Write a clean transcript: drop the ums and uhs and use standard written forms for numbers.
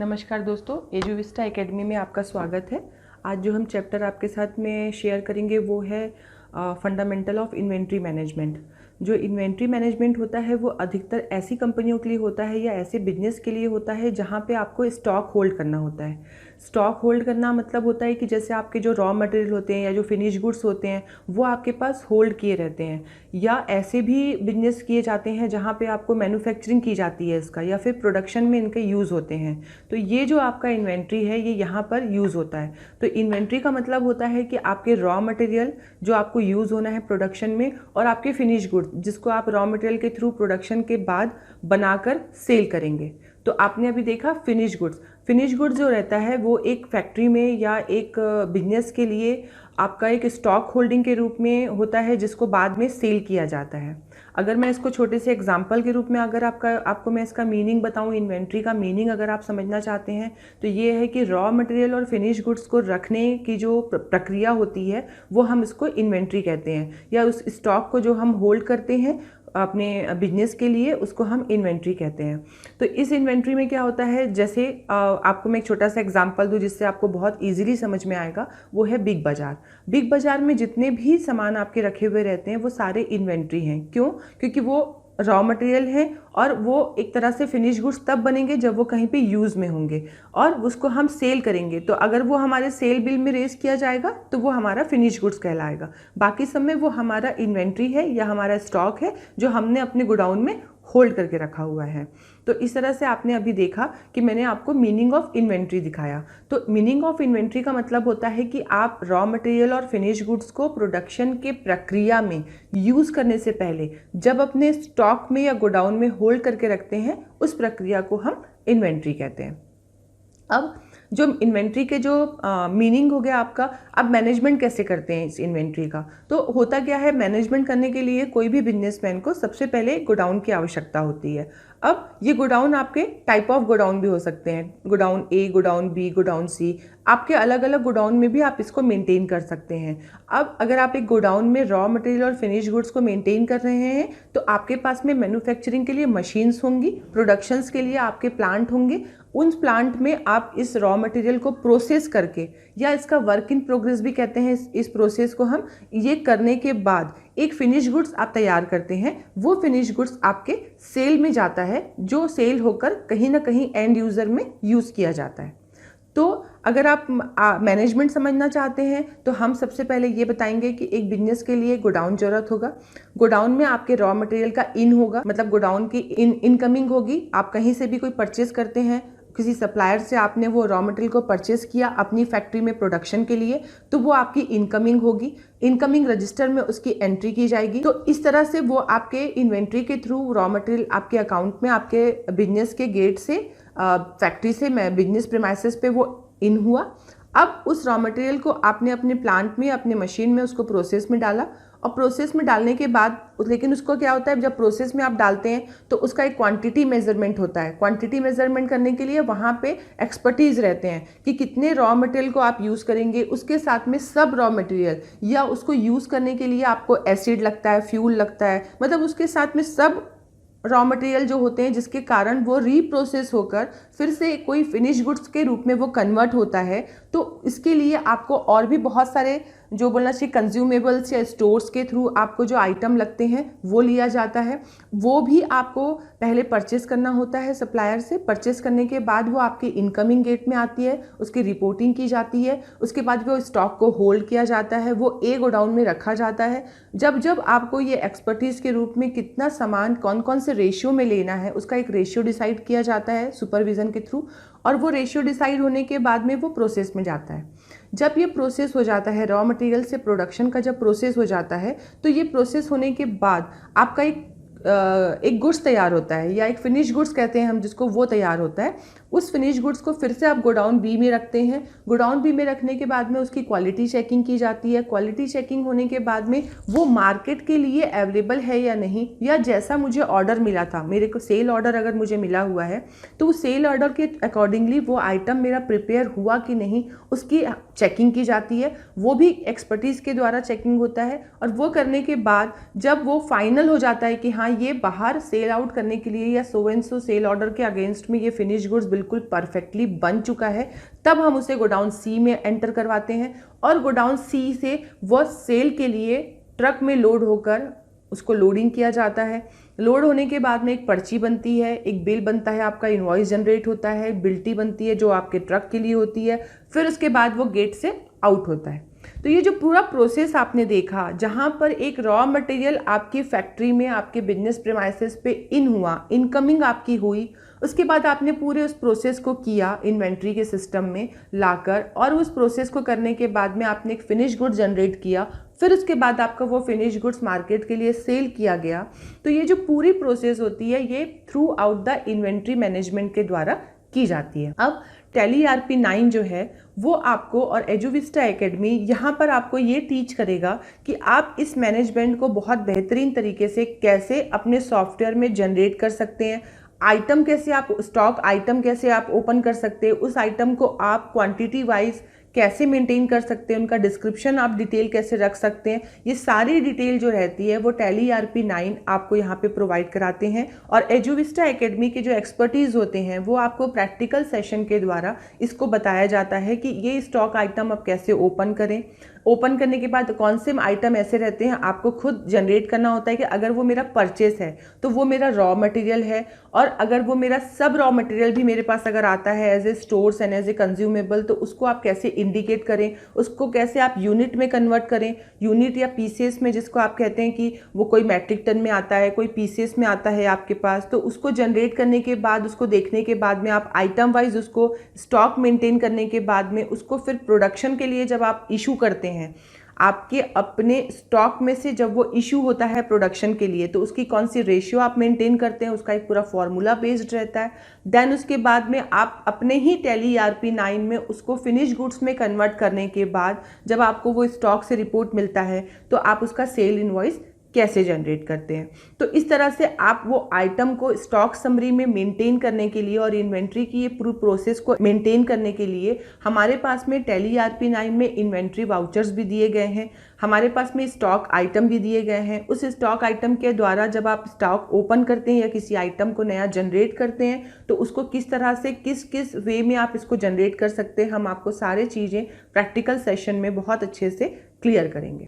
नमस्कार दोस्तों, एजुविस्टा एकेडमी में आपका स्वागत है। आज जो हम चैप्टर आपके साथ में शेयर करेंगे वो है फंडामेंटल ऑफ इन्वेंट्री मैनेजमेंट। जो इन्वेंट्री मैनेजमेंट होता है वो अधिकतर ऐसी कंपनियों के लिए होता है या ऐसे बिजनेस के लिए होता है जहाँ पे आपको स्टॉक होल्ड करना होता है। स्टॉक होल्ड करना मतलब होता है कि जैसे आपके जो रॉ मटेरियल होते हैं या जो फिनिश गुड्स होते हैं वो आपके पास होल्ड किए रहते हैं, या ऐसे भी बिजनेस किए जाते हैं जहाँ पे आपको मैन्युफैक्चरिंग की जाती है इसका, या फिर प्रोडक्शन में इनके यूज़ होते हैं। तो ये जो आपका इन्वेंट्री है ये यहाँ पर यूज़ होता है। तो इन्वेंट्री का मतलब होता है कि आपके रॉ मटेरियल जो आपको यूज़ होना है प्रोडक्शन में, और आपके फिनिश गुड्स जिसको आप रॉ मटेरियल के थ्रू प्रोडक्शन के बाद बनाकर सेल करेंगे। तो आपने अभी देखा फिनिश गुड्स जो रहता है वो एक फैक्ट्री में या एक बिजनेस के लिए आपका एक स्टॉक होल्डिंग के रूप में होता है जिसको बाद में सेल किया जाता है। अगर मैं इसको छोटे से एग्जांपल के रूप में अगर आपको मैं इसका मीनिंग बताऊं, इन्वेंट्री का मीनिंग अगर आप समझना चाहते हैं तो ये है कि रॉ मटेरियल और फिनिश गुड्स को रखने की जो प्रक्रिया होती है वो हम इसको इन्वेंट्री कहते हैं, या उस स्टॉक को जो हम होल्ड करते हैं अपने बिजनेस के लिए उसको हम इन्वेंट्री कहते हैं। तो इस इन्वेंट्री में क्या होता है, जैसे आपको मैं एक छोटा सा एग्जांपल दूं जिससे आपको बहुत इजीली समझ में आएगा, वो है बिग बाज़ार। बिग बाज़ार में जितने भी सामान आपके रखे हुए रहते हैं वो सारे इन्वेंट्री हैं। क्यों? क्योंकि वो रॉ मटेरियल है और वो एक तरह से फिनिश गुड्स तब बनेंगे जब वो कहीं पे यूज़ में होंगे और उसको हम सेल करेंगे। तो अगर वो हमारे सेल बिल में रेज किया जाएगा तो वो हमारा फिनिश गुड्स कहलाएगा। बाकी सब में वो हमारा इन्वेंट्री है या हमारा स्टॉक है जो हमने अपने गोडाउन में होल्ड करके रखा हुआ है। तो इस तरह से आपने अभी देखा कि मैंने आपको मीनिंग ऑफ इन्वेंट्री दिखाया। तो मीनिंग ऑफ इन्वेंट्री का मतलब होता है कि आप रॉ मटेरियल और फिनिश गुड्स को प्रोडक्शन के प्रक्रिया में यूज़ करने से पहले जब अपने स्टॉक में या गोडाउन में होल्ड करके रखते हैं उस प्रक्रिया को हम इन्वेंट्री कहते हैं। अब जो इन्वेंट्री के जो मीनिंग हो गया आपका, अब मैनेजमेंट कैसे करते हैं इस इन्वेंट्री का। तो होता क्या है, मैनेजमेंट करने के लिए कोई भी बिजनेसमैन को सबसे पहले गोडाउन की आवश्यकता होती है। अब ये गोडाउन आपके टाइप ऑफ गोडाउन भी हो सकते हैं, गोडाउन ए, गोडाउन बी, गोडाउन सी, आपके अलग अलग गोडाउन में भी आप इसको मेंटेन कर सकते हैं। अब अगर आप एक गोडाउन में रॉ मटेरियल और फिनिश गुड्स को मेंटेन कर रहे हैं तो आपके पास में मैन्युफैक्चरिंग के लिए मशीन्स होंगी, प्रोडक्शंस के लिए आपके प्लांट होंगे। उन प्लांट में आप इस रॉ मटेरियल को प्रोसेस करके, या इसका वर्क इन प्रोग्रेस भी कहते हैं इस प्रोसेस को हम, ये करने के बाद एक फिनिश गुड्स आप तैयार करते हैं। वो फिनिश गुड्स आपके सेल में जाता है जो सेल होकर कहीं ना कहीं एंड यूज़र में यूज़ किया जाता है। तो अगर आप मैनेजमेंट समझना चाहते हैं तो हम सबसे पहले ये बताएंगे कि एक बिजनेस के लिए गोडाउन जरूरत होगा। गोडाउन में आपके रॉ मटेरियल का इन होगा, मतलब गोडाउन की इनकमिंग होगी। आप कहीं से भी कोई परचेस करते हैं, किसी सप्लायर से आपने वो रॉ मटेरियल को परचेस किया अपनी फैक्ट्री में प्रोडक्शन के लिए, तो वो आपकी इनकमिंग होगी। इनकमिंग रजिस्टर में उसकी एंट्री की जाएगी। तो इस तरह से वो आपके इन्वेंट्री के थ्रू रॉ मटेरियल आपके अकाउंट में आपके बिजनेस के गेट से फैक्ट्री से बिजनेस प्रीमाइसेस पे वो इन हुआ। अब उस रॉ मटेरियल को आपने अपने प्लांट में, अपने मशीन में उसको प्रोसेस में डाला, और प्रोसेस में डालने के बाद लेकिन उसको क्या होता है, जब प्रोसेस में आप डालते हैं तो उसका एक क्वांटिटी मेजरमेंट होता है। क्वांटिटी मेजरमेंट करने के लिए वहाँ पे एक्सपर्टीज़ रहते हैं कि कितने रॉ मटेरियल को आप यूज़ करेंगे, उसके साथ में सब रॉ मटेरियल, या उसको यूज़ करने के लिए आपको एसिड लगता है, फ्यूल लगता है, मतलब उसके साथ में सब रॉ मटेरियल जो होते हैं जिसके कारण वो रीप्रोसेस होकर फिर से कोई फिनिश गुड्स के रूप में वो कन्वर्ट होता है। तो इसके लिए आपको और भी बहुत सारे जो बोलना चाहिए कंज्यूमेबल्स या स्टोर्स के थ्रू आपको जो आइटम लगते हैं वो लिया जाता है। वो भी आपको पहले परचेस करना होता है सप्लायर से। परचेस करने के बाद वो आपके इनकमिंग गेट में आती है, उसकी रिपोर्टिंग की जाती है। उसके बाद वो स्टॉक को होल्ड किया जाता है, वो ए गोडाउन में रखा जाता है। जब जब आपको ये एक्सपर्टीज़ के रूप में कितना सामान कौन कौन से रेशियो में लेना है उसका एक रेशियो डिसाइड किया जाता है सुपरविजन के थ्रू, और वो रेशियो डिसाइड होने के बाद में वो प्रोसेस में जाता है। जब ये प्रोसेस हो जाता है, रॉ मटेरियल से प्रोडक्शन का जब प्रोसेस हो जाता है, तो ये प्रोसेस होने के बाद आपका एक गुड्स तैयार होता है, या एक फिनिश गुड्स कहते हैं हम जिसको, वो तैयार होता है। उस फिनिश गुड्स को फिर से आप गोडाउन बी में रखते हैं। गोडाउन बी में रखने के बाद में उसकी क्वालिटी चेकिंग की जाती है। क्वालिटी चेकिंग होने के बाद में वो मार्केट के लिए अवेलेबल है या नहीं, या जैसा मुझे ऑर्डर मिला था, मेरे को सेल ऑर्डर अगर मुझे मिला हुआ है तो उस सेल ऑर्डर के अकॉर्डिंगली वो आइटम मेरा प्रिपेयर हुआ कि नहीं उसकी चेकिंग की जाती है। वो भी एक्सपर्टीज़ के द्वारा चेकिंग होता है, और वो करने के बाद जब वो फाइनल हो जाता है कि हाँ ये बाहर सेल आउट करने के लिए या so and so sell order के अगेंस्ट में ये फिनिश गुड्स बिल्कुल परफेक्टली बन चुका है, तब हम उसे गोडाउन सी में एंटर करवाते हैं और गोडाउन सी से वह सेल के लिए ट्रक में लोड होकर उसको लोडिंग किया जाता है। लोड होने के बाद में एक पर्ची बनती है, एक बिल बनता है, आपका इनवॉइस जनरेट होता है, बिल्टी बनती है जो आपके ट्रक के लिए होती है, फिर उसके बाद वो गेट से आउट होता है। तो ये जो पूरा प्रोसेस आपने देखा, जहाँ पर एक रॉ मटेरियल आपकी फैक्ट्री में आपके बिजनेस प्रेमाइसेस पे इन हुआ, इनकमिंग आपकी हुई, उसके बाद आपने पूरे उस प्रोसेस को किया इन्वेंट्री के सिस्टम में लाकर, और उस प्रोसेस को करने के बाद में आपने एक फिनिश गुड जनरेट किया, फिर उसके बाद आपका वो फिनिश गुड्स मार्केट के लिए सेल किया गया। तो ये जो पूरी प्रोसेस होती है ये through out the inventory management के द्वारा की जाती है। अब टैली ERP 9 जो है वो आपको, और एजुविस्टा एकेडमी यहाँ पर आपको ये टीच करेगा कि आप इस मैनेजमेंट को बहुत बेहतरीन तरीके से कैसे अपने सॉफ्टवेयर में जनरेट कर सकते हैं, आइटम कैसे आप, स्टॉक आइटम कैसे आप ओपन कर सकते हैं, उस आइटम को आप क्वांटिटी वाइज कैसे मेंटेन कर सकते हैं, उनका डिस्क्रिप्शन आप डिटेल कैसे रख सकते हैं, ये सारी डिटेल जो रहती है वो टैली ERP 9 आपको यहाँ पे प्रोवाइड कराते हैं। और एजुविस्टा एकेडमी के जो एक्सपर्टीज़ होते हैं वो आपको प्रैक्टिकल सेशन के द्वारा इसको बताया जाता है कि ये स्टॉक आइटम आप कैसे ओपन करें, ओपन करने के बाद कौन से आइटम ऐसे रहते हैं आपको खुद जनरेट करना होता है कि अगर वो मेरा परचेस है तो वो मेरा रॉ मटेरियल है, और अगर वो मेरा सब रॉ मटेरियल भी मेरे पास अगर आता है as a stores and as a consumable, तो उसको आप कैसे इंडिकेट करें, उसको कैसे आप यूनिट में कन्वर्ट करें, यूनिट या पीसेस में, जिसको आप कहते हैं कि वो कोई मैट्रिक टन में आता है, कोई पीसेस में आता है आपके पास, तो उसको जनरेट करने के बाद, उसको देखने के बाद में आप आइटम वाइज उसको स्टॉक मेंटेन करने के बाद में उसको फिर प्रोडक्शन के लिए जब आप इशू करते हैं, आपके अपने स्टॉक में से जब वो इशू होता है प्रोडक्शन के लिए, तो उसकी कौन सी रेशियो आप मेंटेन करते हैं, उसका एक पूरा फॉर्मूला बेस्ड रहता है। देन उसके बाद में आप अपने ही टैली ERP 9 में उसको फिनिश गुड्स में कन्वर्ट करने के बाद जब आपको वो स्टॉक से रिपोर्ट मिलता है तो आप उसका सेल इनवॉइस कैसे जनरेट करते हैं। तो इस तरह से आप वो आइटम को स्टॉक समरी में मेंटेन करने के लिए और इन्वेंट्री की ये पूरी प्रोसेस को मेंटेन करने के लिए हमारे पास में टैली ERP 9 में इन्वेंट्री वाउचर्स भी दिए गए हैं, हमारे पास में स्टॉक आइटम भी दिए गए हैं। उस स्टॉक आइटम के द्वारा जब आप स्टॉक ओपन करते हैं या किसी आइटम को नया जनरेट करते हैं तो उसको किस तरह से किस किस वे में आप इसको जनरेट कर सकते हैं, हम आपको सारे चीज़ें प्रैक्टिकल सेशन में बहुत अच्छे से क्लियर करेंगे।